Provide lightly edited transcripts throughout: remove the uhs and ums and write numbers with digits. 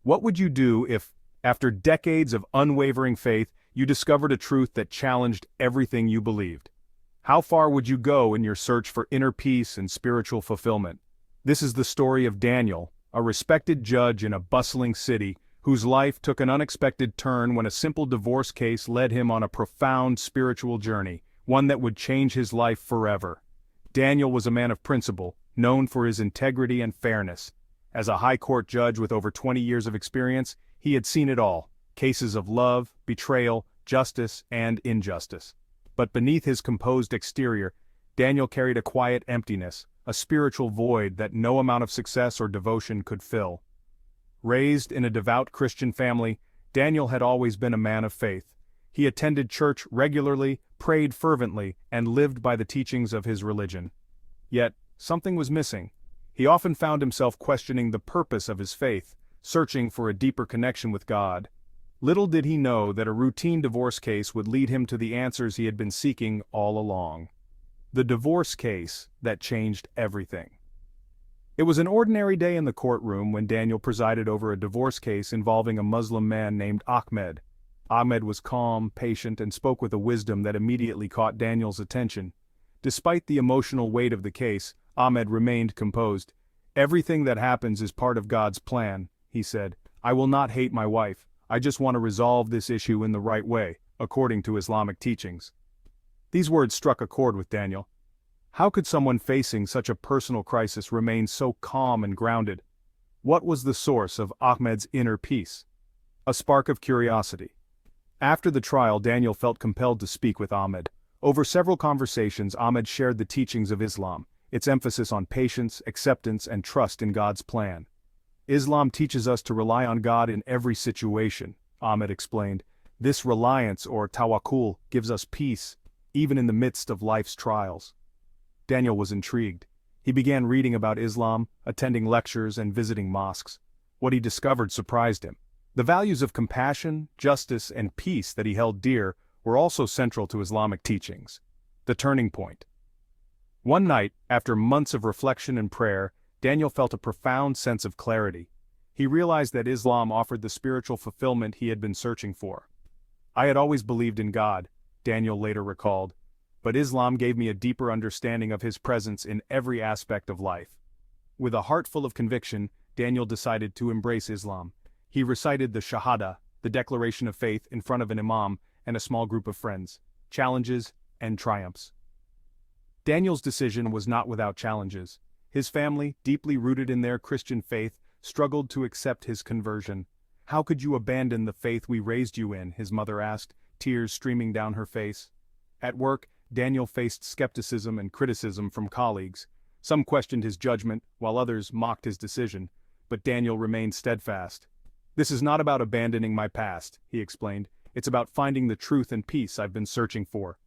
What would you do if, after decades of unwavering faith, you discovered a truth that challenged everything you believed? How far would you go in your search for inner peace and spiritual fulfillment? This is the story of Daniel, a respected judge in a bustling city, whose life took an unexpected turn when a simple divorce case led him on a profound spiritual journey, one that would change his life forever. Daniel was a man of principle, known for his integrity and fairness. As a high court judge with over 20 years of experience, he had seen it all: cases of love, betrayal, justice, and injustice. But beneath his composed exterior, Daniel carried a quiet emptiness, a spiritual void that no amount of success or devotion could fill. Raised in a devout Christian family, Daniel had always been a man of faith. He attended church regularly, prayed fervently, and lived by the teachings of his religion. Yet, something was missing. He often found himself questioning the purpose of his faith, searching for a deeper connection with God. Little did he know that a routine divorce case would lead him to the answers he had been seeking all along. The divorce case that changed everything. It was an ordinary day in the courtroom when Daniel presided over a divorce case involving a Muslim man named Ahmed. Ahmed was calm, patient, and spoke with a wisdom that immediately caught Daniel's attention. Despite the emotional weight of the case, Ahmed remained composed. "Everything that happens is part of God's plan," he said. "I will not hate my wife. I just want to resolve this issue in the right way, according to Islamic teachings." These words struck a chord with Daniel. How could someone facing such a personal crisis remain so calm and grounded? What was the source of Ahmed's inner peace? A spark of curiosity. After the trial, Daniel felt compelled to speak with Ahmed. Over several conversations, Ahmed shared the teachings of Islam, its emphasis on patience, acceptance, and trust in God's plan. "Islam teaches us to rely on God in every situation," Ahmed explained. "This reliance, or tawakkul, gives us peace, even in the midst of life's trials." Daniel was intrigued. He began reading about Islam, attending lectures, and visiting mosques. What he discovered surprised him. The values of compassion, justice, and peace that he held dear were also central to Islamic teachings. The turning point. One night, after months of reflection and prayer, Daniel felt a profound sense of clarity. He realized that Islam offered the spiritual fulfillment he had been searching for. "I had always believed in God," Daniel later recalled, "but Islam gave me a deeper understanding of His presence in every aspect of life." With a heart full of conviction, Daniel decided to embrace Islam. He recited the Shahada, the declaration of faith, in front of an imam and a small group of friends. Challenges and triumphs. Daniel's decision was not without challenges. His family, deeply rooted in their Christian faith, struggled to accept his conversion. "How could you abandon the faith we raised you in?" his mother asked, tears streaming down her face. At work, Daniel faced skepticism and criticism from colleagues. Some questioned his judgment, while others mocked his decision, but Daniel remained steadfast. "This is not about abandoning my past," he explained. "It's about finding the truth and peace I've been searching for."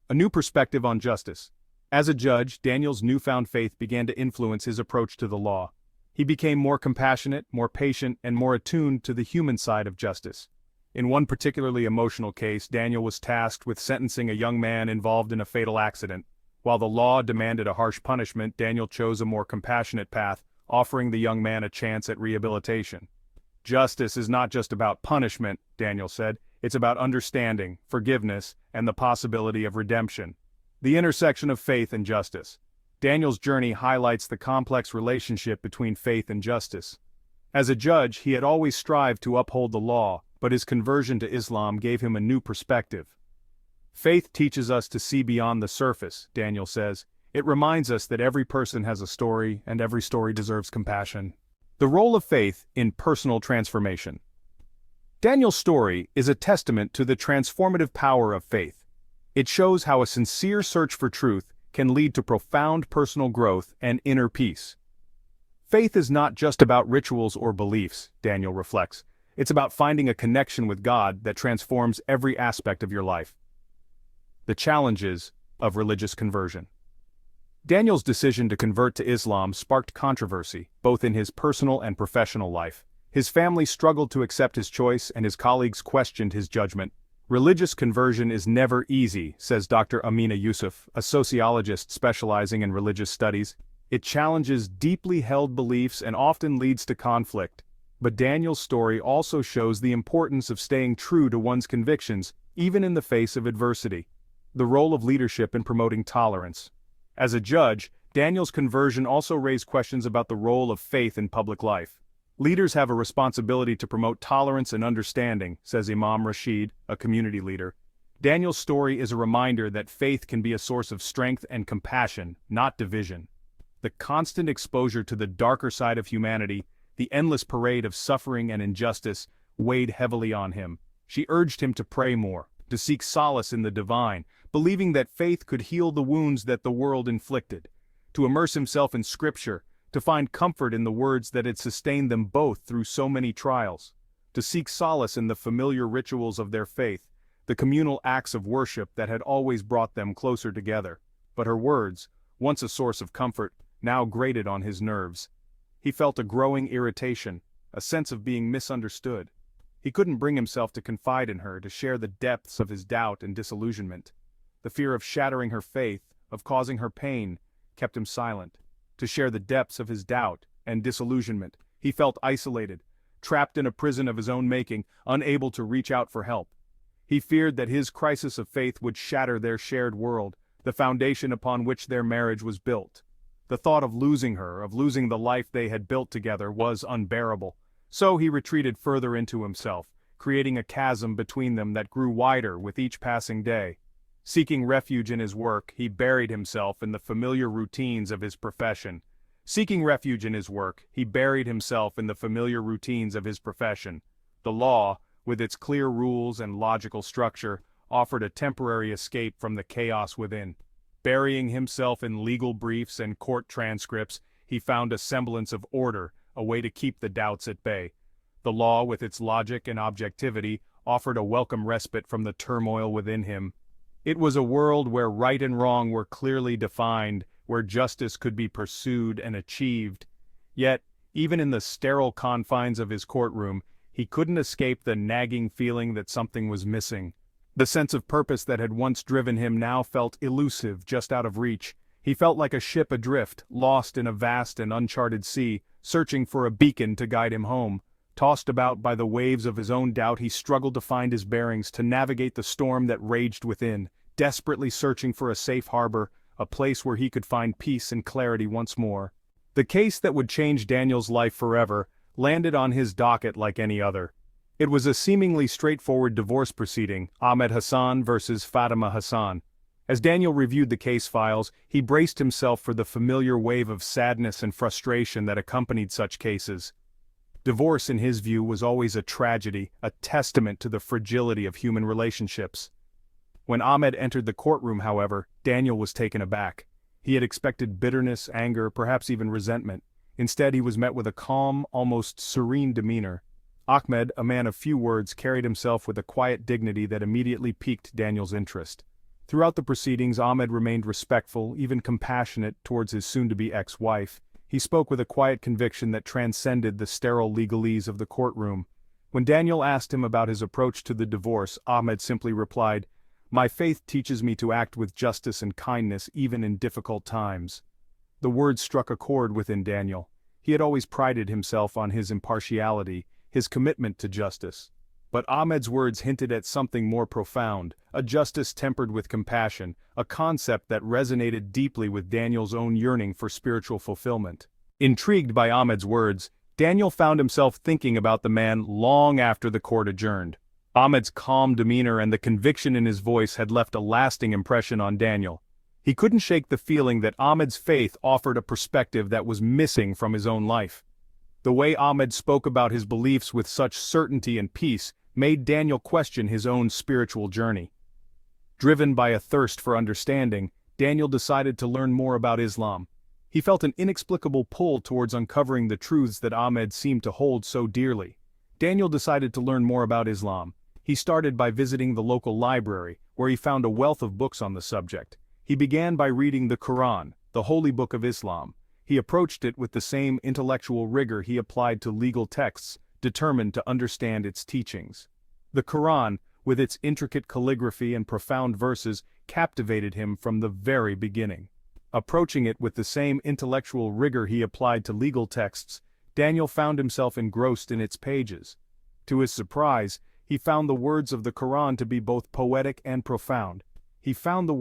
A new perspective on justice. As a judge, Daniel's newfound faith began to influence his approach to the law. He became more compassionate, more patient, and more attuned to the human side of justice. In one particularly emotional case, Daniel was tasked with sentencing a young man involved in a fatal accident. While the law demanded a harsh punishment, Daniel chose a more compassionate path, offering the young man a chance at rehabilitation. "Justice is not just about punishment," Daniel said. "It's about understanding, forgiveness, and the possibility of redemption." The intersection of faith and justice. Daniel's journey highlights the complex relationship between faith and justice. As a judge, he had always strived to uphold the law, but his conversion to Islam gave him a new perspective. "Faith teaches us to see beyond the surface," Daniel says. "It reminds us that every person has a story, and every story deserves compassion." The role of faith in personal transformation. Daniel's story is a testament to the transformative power of faith. It shows how a sincere search for truth can lead to profound personal growth and inner peace. Faith is not just about rituals or beliefs, Daniel reflects. It's about finding a connection with God that transforms every aspect of your life. The challenges of religious conversion. Daniel's decision to convert to Islam sparked controversy, both in his personal and professional life. His family struggled to accept his choice, and his colleagues questioned his judgment. "Religious conversion is never easy," says Dr. Amina Yusuf, a sociologist specializing in religious studies. "It challenges deeply held beliefs and often leads to conflict." But Daniel's story also shows the importance of staying true to one's convictions, even in the face of adversity. The role of leadership in promoting tolerance. As a judge, Daniel's conversion also raised questions about the role of faith in public life. Leaders have a responsibility to promote tolerance and understanding, says Imam Rashid, a community leader. Daniel's story is a reminder that faith can be a source of strength and compassion, not division. The constant exposure to the darker side of humanity, the endless parade of suffering and injustice, weighed heavily on him. She urged him to pray more, to seek solace in the divine, believing that faith could heal the wounds that the world inflicted, to immerse himself in Scripture, to find comfort in the words that had sustained them both through so many trials, to seek solace in the familiar rituals of their faith, the communal acts of worship that had always brought them closer together. But her words, once a source of comfort, now grated on his nerves. He felt a growing irritation, a sense of being misunderstood. He couldn't bring himself to confide in her, to share the depths of his doubt and disillusionment. The fear of shattering her faith, of causing her pain, kept him silent. To share the depths of his doubt and disillusionment, he felt isolated, trapped in a prison of his own making, unable to reach out for help. He feared that his crisis of faith would shatter their shared world, the foundation upon which their marriage was built. The thought of losing her, of losing the life they had built together, was unbearable. So he retreated further into himself, creating a chasm between them that grew wider with each passing day. Seeking refuge in his work, he buried himself in the familiar routines of his profession. Seeking refuge in his work, he buried himself in the familiar routines of his profession. The law, with its clear rules and logical structure, offered a temporary escape from the chaos within. Burying himself in legal briefs and court transcripts, he found a semblance of order, a way to keep the doubts at bay. The law, with its logic and objectivity, offered a welcome respite from the turmoil within him. It was a world where right and wrong were clearly defined, where justice could be pursued and achieved. Yet, even in the sterile confines of his courtroom, he couldn't escape the nagging feeling that something was missing. The sense of purpose that had once driven him now felt elusive, just out of reach. He felt like a ship adrift, lost in a vast and uncharted sea, searching for a beacon to guide him home. Tossed about by the waves of his own doubt, he struggled to find his bearings, to navigate the storm that raged within, desperately searching for a safe harbor, a place where he could find peace and clarity once more. The case that would change Daniel's life forever landed on his docket like any other. It was a seemingly straightforward divorce proceeding, Ahmed Hassan versus Fatima Hassan. As Daniel reviewed the case files, he braced himself for the familiar wave of sadness and frustration that accompanied such cases. Divorce, in his view, was always a tragedy, a testament to the fragility of human relationships. When Ahmed entered the courtroom, however, Daniel was taken aback. He had expected bitterness, anger, perhaps even resentment. Instead, he was met with a calm, almost serene demeanor. Ahmed, a man of few words, carried himself with a quiet dignity that immediately piqued Daniel's interest. Throughout the proceedings, Ahmed remained respectful, even compassionate, towards his soon-to-be ex-wife. He spoke with a quiet conviction that transcended the sterile legalese of the courtroom. When Daniel asked him about his approach to the divorce, Ahmed simply replied, "My faith teaches me to act with justice and kindness even in difficult times." The words struck a chord within Daniel. He had always prided himself on his impartiality, his commitment to justice. But Ahmed's words hinted at something more profound, a justice tempered with compassion, a concept that resonated deeply with Daniel's own yearning for spiritual fulfillment. Intrigued by Ahmed's words, Daniel found himself thinking about the man long after the court adjourned. Ahmed's calm demeanor and the conviction in his voice had left a lasting impression on Daniel. He couldn't shake the feeling that Ahmed's faith offered a perspective that was missing from his own life. The way Ahmed spoke about his beliefs with such certainty and peace made Daniel question his own spiritual journey. Driven by a thirst for understanding, Daniel decided to learn more about Islam. He felt an inexplicable pull towards uncovering the truths that Ahmed seemed to hold so dearly. Daniel decided to learn more about Islam. He started by visiting the local library, where he found a wealth of books on the subject. He began by reading the Quran, the holy book of Islam. He approached it with the same intellectual rigor he applied to legal texts, determined to understand its teachings. The Quran, with its intricate calligraphy and profound verses, captivated him from the very beginning. Approaching it with the same intellectual rigor he applied to legal texts, Daniel found himself engrossed in its pages. To his surprise, he found the words of the Quran to be both poetic and profound. Filled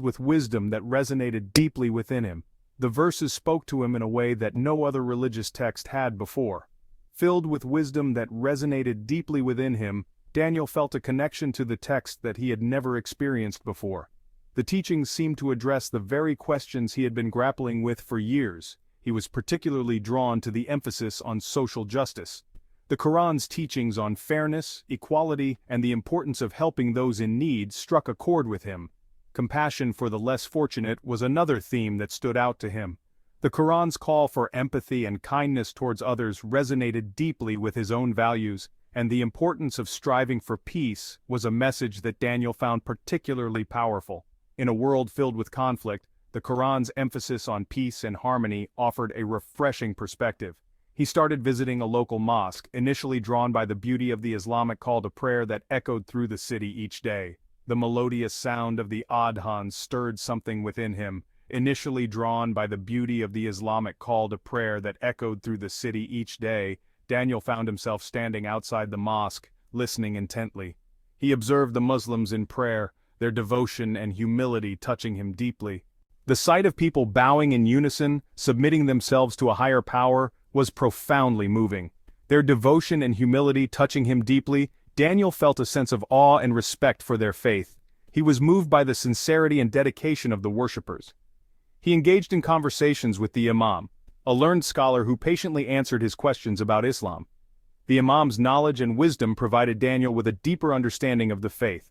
with wisdom that resonated deeply within him. The verses spoke to him in a way that no other religious text had before. Filled with wisdom that resonated deeply within him, Daniel felt a connection to the text that he had never experienced before. The teachings seemed to address the very questions he had been grappling with for years. He was particularly drawn to the emphasis on social justice. The Quran's teachings on fairness, equality, and the importance of helping those in need struck a chord with him. Compassion for the less fortunate was another theme that stood out to him. The Quran's call for empathy and kindness towards others resonated deeply with his own values, and the importance of striving for peace was a message that Daniel found particularly powerful. In a world filled with conflict, the Quran's emphasis on peace and harmony offered a refreshing perspective. He started visiting a local mosque, initially drawn by the beauty of the Islamic call to prayer that echoed through the city each day. The melodious sound of the adhan stirred something within him. Initially drawn by the beauty of the Islamic call to prayer that echoed through the city each day, Daniel found himself standing outside the mosque, listening intently. He observed the Muslims in prayer, their devotion and humility touching him deeply. The sight of people bowing in unison, submitting themselves to a higher power, was profoundly moving. Their devotion and humility touching him deeply, Daniel felt a sense of awe and respect for their faith. He was moved by the sincerity and dedication of the worshippers. He engaged in conversations with the Imam, a learned scholar who patiently answered his questions about Islam. The Imam's knowledge and wisdom provided Daniel with a deeper understanding of the faith.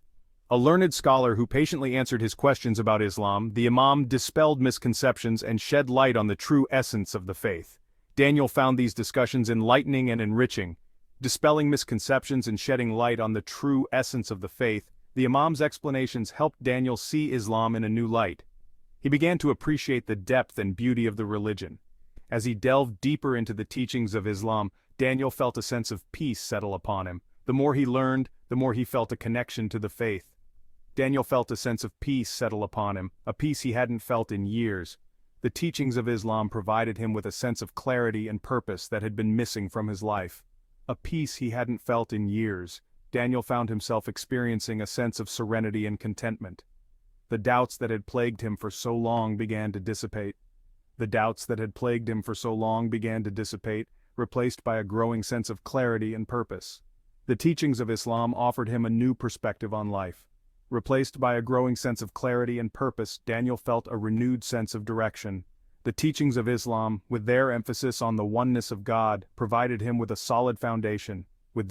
A learned scholar who patiently answered his questions about Islam, the Imam dispelled misconceptions and shed light on the true essence of the faith. Daniel found these discussions enlightening and enriching. Dispelling misconceptions and shedding light on the true essence of the faith, the Imam's explanations helped Daniel see Islam in a new light. He began to appreciate the depth and beauty of the religion. As he delved deeper into the teachings of Islam, Daniel felt a sense of peace settle upon him. The more he learned, the more he felt a connection to the faith. Daniel felt a sense of peace settle upon him, a peace he hadn't felt in years. The teachings of Islam provided him with a sense of clarity and purpose that had been missing from his life. A peace he hadn't felt in years. Daniel found himself experiencing a sense of serenity and contentment. The doubts that had plagued him for so long began to dissipate. Replaced by a growing sense of clarity and purpose. The teachings of Islam offered him a new perspective on life. Replaced by a growing sense of clarity and purpose, Daniel felt a renewed sense of direction. The teachings of Islam, with their emphasis on the oneness of God, provided him with a solid foundation. The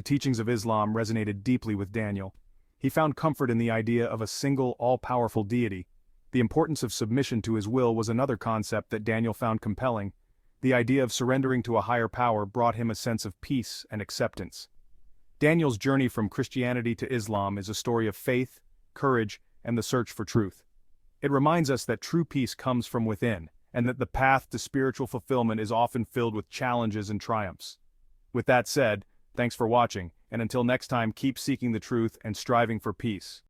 teachings of Islam resonated deeply with Daniel. He found comfort in the idea of a single, all-powerful deity. The importance of submission to his will was another concept that Daniel found compelling. The idea of surrendering to a higher power brought him a sense of peace and acceptance. Daniel's journey from Christianity to Islam is a story of faith, courage, and the search for truth. It reminds us that true peace comes from within, and that the path to spiritual fulfillment is often filled with challenges and triumphs. With that said, thanks for watching, and until next time, keep seeking the truth and striving for peace.